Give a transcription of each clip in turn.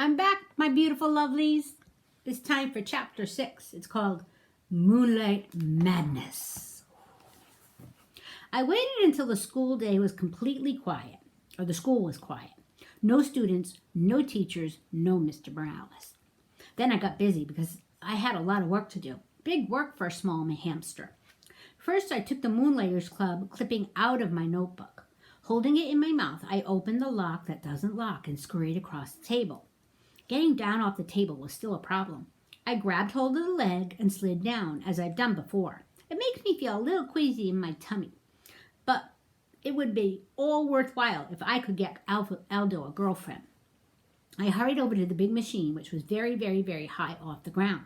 I'm back, my beautiful lovelies. It's time for chapter 6. It's called Moonlight Madness. I waited until the school day was completely quiet, or the school was quiet. No students, no teachers, no Mr. Morales. Then I got busy because I had a lot of work to do. Big work for a small hamster. First, I took the Moonlighters Club clipping out of my notebook. Holding it in my mouth, I opened the lock that doesn't lock and scurried across the table. Getting down off the table was still a problem. I grabbed hold of the leg and slid down, as I've done before. It makes me feel a little queasy in my tummy. But it would be all worthwhile if I could get Aldo a girlfriend. I hurried over to the big machine, which was very, very, very high off the ground.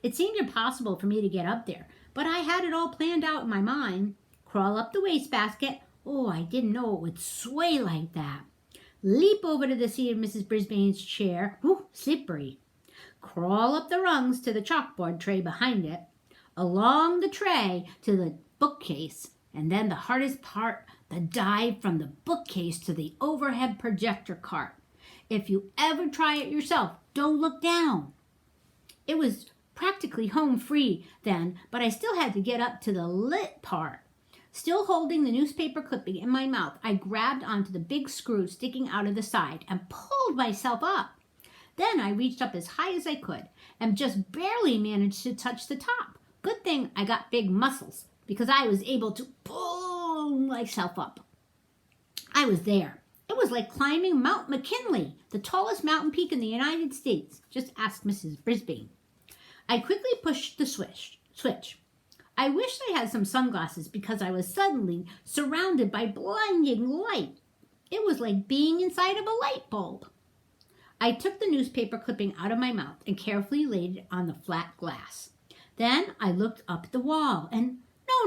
It seemed impossible for me to get up there, but I had it all planned out in my mind. Crawl up the wastebasket. Oh, I didn't know it would sway like that. Leap over to the seat of Mrs. Brisbane's chair. Whew, slippery. Crawl up the rungs to the chalkboard tray behind it. Along the tray to the bookcase. And then the hardest part, the dive from the bookcase to the overhead projector cart. If you ever try it yourself, don't look down. It was practically home free then, but I still had to get up to the lit part. Still holding the newspaper clipping in my mouth, I grabbed onto the big screw sticking out of the side and pulled myself up. Then I reached up as high as I could and just barely managed to touch the top. Good thing I got big muscles because I was able to pull myself up. I was there. It was like climbing Mount McKinley, the tallest mountain peak in the United States. Just ask Mrs. Brisbane. I quickly pushed the switch. I wished I had some sunglasses because I was suddenly surrounded by blinding light. It was like being inside of a light bulb. I took the newspaper clipping out of my mouth and carefully laid it on the flat glass. Then I looked up at the wall and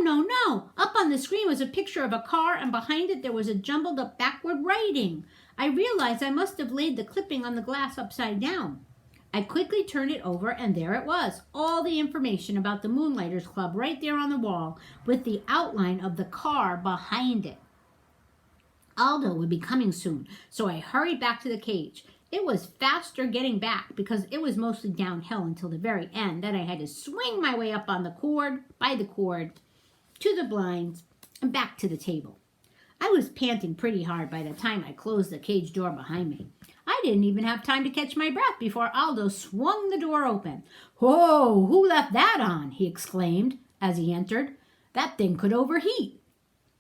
no. Up on the screen was a picture of a car and behind it there was a jumbled up backward writing. I realized I must have laid the clipping on the glass upside down. I quickly turned it over and there it was. All the information about the Moonlighters Club right there on the wall with the outline of the car behind it. Aldo would be coming soon, so I hurried back to the cage. It was faster getting back because it was mostly downhill until the very end. Then I had to swing my way up on the cord, by the cord, to the blinds, and back to the table. I was panting pretty hard by the time I closed the cage door behind me. I didn't even have time to catch my breath before Aldo swung the door open. "Whoa, who left that on?" he exclaimed as he entered. "That thing could overheat."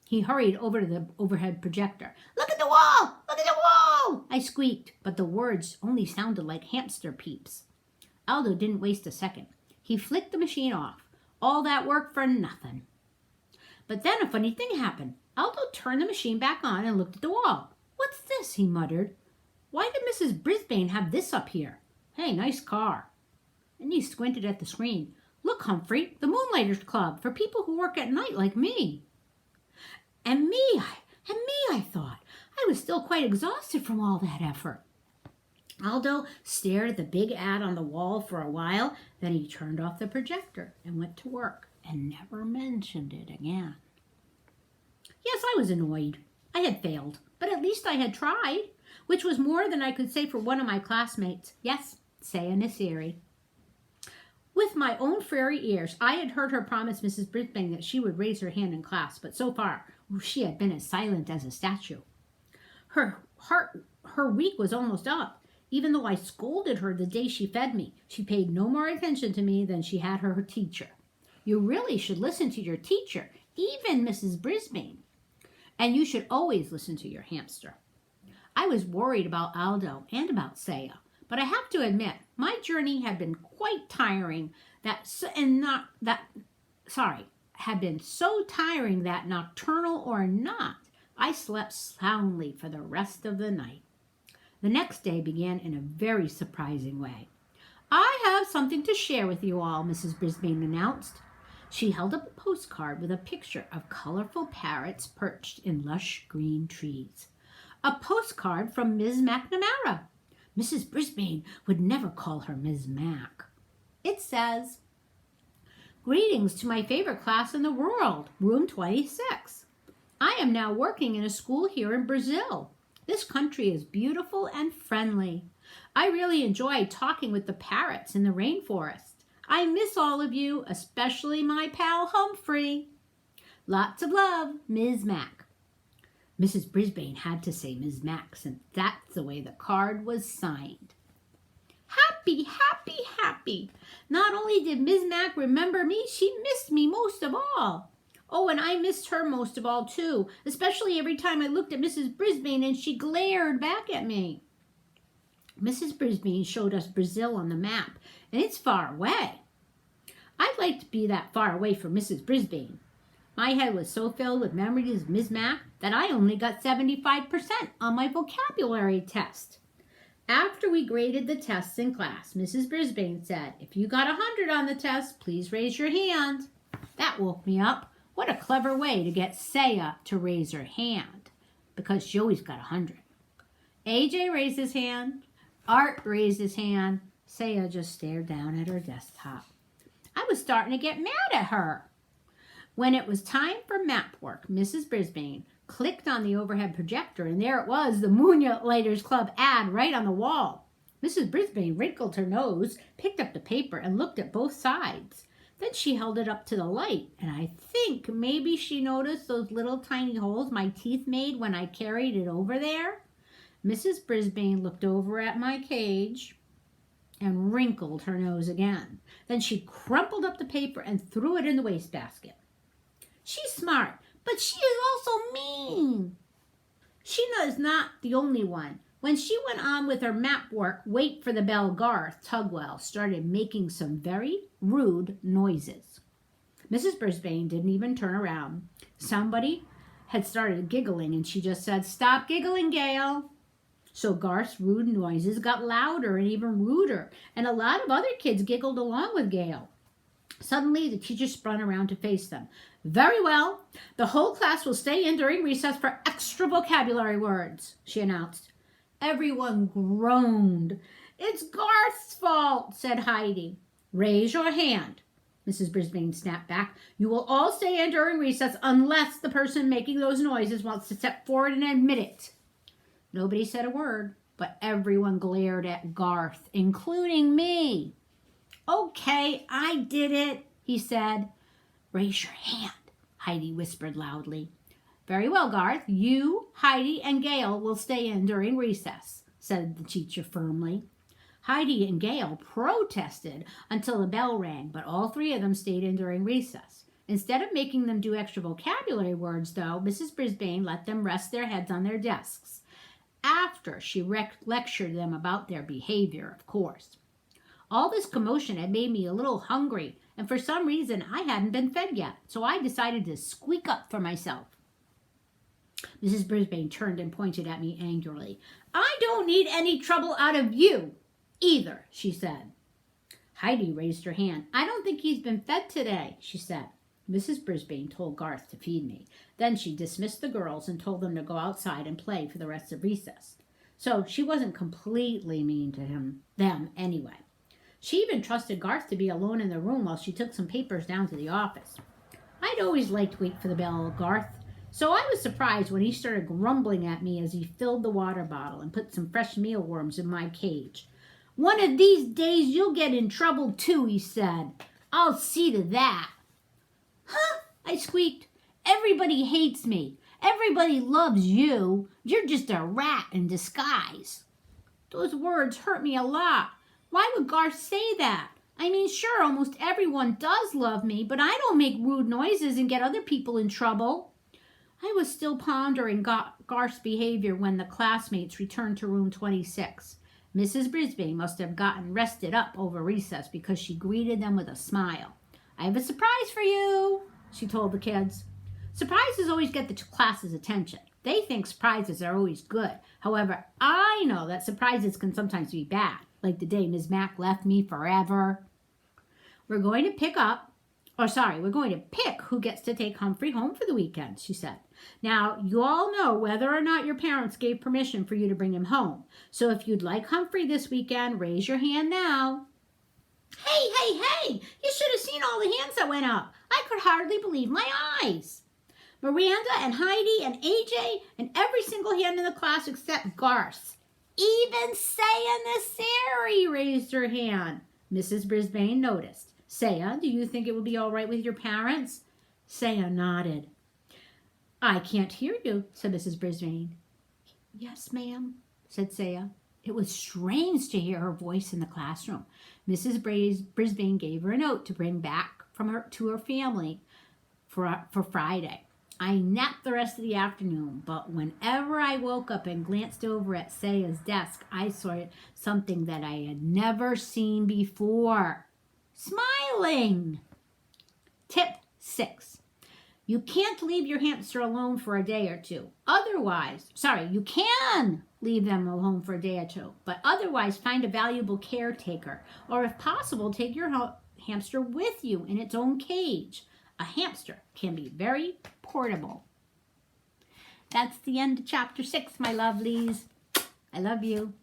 He hurried over to the overhead projector. "Look at the wall! Look at the wall!" I squeaked, but the words only sounded like hamster peeps. Aldo didn't waste a second. He flicked the machine off. All that work for nothing. But then a funny thing happened. Aldo turned the machine back on and looked at the wall. "What's this?" he muttered. "Why did Mrs. Brisbane have this up here? Hey, nice car." And he squinted at the screen. "Look, Humphrey, the Moonlighters Club for people who work at night like me." And me, I thought. I was still quite exhausted from all that effort. Aldo stared at the big ad on the wall for a while. Then he turned off the projector and went to work and never mentioned it again. Yes, I was annoyed. I had failed, but at least I had tried, which was more than I could say for one of my classmates. Yes, say a Nasiri. With my own fairy ears, I had heard her promise Mrs. Brisbane that she would raise her hand in class, but so far she had been as silent as a statue. Her week was almost up. Even though I scolded her the day she fed me, she paid no more attention to me than she had her teacher. You really should listen to your teacher, even Mrs. Brisbane. And you should always listen to your hamster. I was worried about Aldo and about Saya, but I have to admit, my journey had been quite tiring had been so tiring that nocturnal or not, I slept soundly for the rest of the night. The next day began in a very surprising way. "I have something to share with you all," Mrs. Brisbane announced. She held up a postcard with a picture of colorful parrots perched in lush green trees. A postcard from Ms. McNamara. Mrs. Brisbane would never call her Ms. Mac. It says, "Greetings to my favorite class in the world, room 26. I am now working in a school here in Brazil. This country is beautiful and friendly. I really enjoyed talking with the parrots in the rainforest. I miss all of you, especially my pal Humphrey. Lots of love, Ms. Mac. Mrs. Brisbane had to say Ms. Mac since that's the way the card was signed. Happy, happy, happy. Not only did Ms. Mac remember me, she missed me most of all. Oh, and I missed her most of all, too, especially every time I looked at Mrs. Brisbane and she glared back at me. Mrs. Brisbane showed us Brazil on the map, and it's far away. I'd like to be that far away from Mrs. Brisbane. My head was so filled with memories of Ms. Mac that I only got 75% on my vocabulary test. After we graded the tests in class, Mrs. Brisbane said, "If you got 100 on the test, please raise your hand." That woke me up. What a clever way to get Saya to raise her hand, because she always got 100. AJ raised his hand. Art raised his hand. Saya just stared down at her desktop. I was starting to get mad at her. When it was time for map work, Mrs. Brisbane clicked on the overhead projector, and there it was, the Moonlighters Club ad right on the wall. Mrs. Brisbane wrinkled her nose, picked up the paper, and looked at both sides. Then she held it up to the light, and I think maybe she noticed those little tiny holes my teeth made when I carried it over there. Mrs. Brisbane looked over at my cage and wrinkled her nose again. Then she crumpled up the paper and threw it in the wastebasket. She's smart, but she is also mean. She is not the only one. When she went on with her map work, Wait for the Bell Garth Tugwell started making some very rude noises. Mrs. Brisbane didn't even turn around. Somebody had started giggling, and she just said, "Stop giggling, Gail." So Garth's rude noises got louder and even ruder, and a lot of other kids giggled along with Gail. Suddenly, the teacher spun around to face them. "Very well, the whole class will stay in during recess for extra vocabulary words," she announced. Everyone groaned. "It's Garth's fault," said Heidi. "Raise your hand," Mrs. Brisbane snapped back. "You will all stay in during recess unless the person making those noises wants to step forward and admit it." Nobody said a word, but everyone glared at Garth, including me. "Okay, I did it," he said. "Raise your hand," Heidi whispered loudly. "Very well, Garth. You, Heidi, and Gail will stay in during recess," said the teacher firmly. Heidi and Gail protested until the bell rang, but all three of them stayed in during recess. Instead of making them do extra vocabulary words, though, Mrs. Brisbane let them rest their heads on their desks. After she lectured them about their behavior, of course. All this commotion had made me a little hungry, and for some reason I hadn't been fed yet, so I decided to squeak up for myself. Mrs. Brisbane turned and pointed at me angrily. "I don't need any trouble out of you either," she said. Heidi raised her hand. "I don't think he's been fed today," she said. Mrs. Brisbane told Garth to feed me. Then she dismissed the girls and told them to go outside and play for the rest of recess. So she wasn't completely mean to them anyway. She even trusted Garth to be alone in the room while she took some papers down to the office. I'd always liked Wait for the Bell Garth, so I was surprised when he started grumbling at me as he filled the water bottle and put some fresh mealworms in my cage. "One of these days you'll get in trouble too," he said. "I'll see to that." "Huh?" I squeaked. "Everybody hates me. Everybody loves you. You're just a rat in disguise." Those words hurt me a lot. Why would Garth say that? I mean, sure, almost everyone does love me, but I don't make rude noises and get other people in trouble. I was still pondering Garth's behavior when the classmates returned to room 26. Mrs. Brisbane must have gotten rested up over recess because she greeted them with a smile. "I have a surprise for you," she told the kids. Surprises always get the class's attention. They think surprises are always good. However, I know that surprises can sometimes be bad, like the day Ms. Mac left me forever. We're going to pick who gets to take Humphrey home for the weekend," she said. "Now, you all know whether or not your parents gave permission for you to bring him home. So if you'd like Humphrey this weekend, raise your hand now." Hey! You should have seen all the hands that went up. I could hardly believe my eyes. Miranda and Heidi and AJ and every single hand in the class except Garth's. Even Saya Nasseri raised her hand. Mrs. Brisbane noticed. Saya, do you think it would be all right with your parents? Saya nodded. I can't hear you, said Mrs. Brisbane. Yes, ma'am, said Saya. It was strange to hear her voice in the classroom. Mrs. Brisbane gave her a note to bring back to her family for Friday. I napped the rest of the afternoon, but whenever I woke up and glanced over at Saya's desk, I saw something that I had never seen before. Smiling! Tip 6. You can't leave your hamster alone for a day or two. You can leave them alone for a day or two, but otherwise find a valuable caretaker, or if possible, take your hamster with you in its own cage. A hamster can be very portable. That's the end of chapter 6, my lovelies. I love you.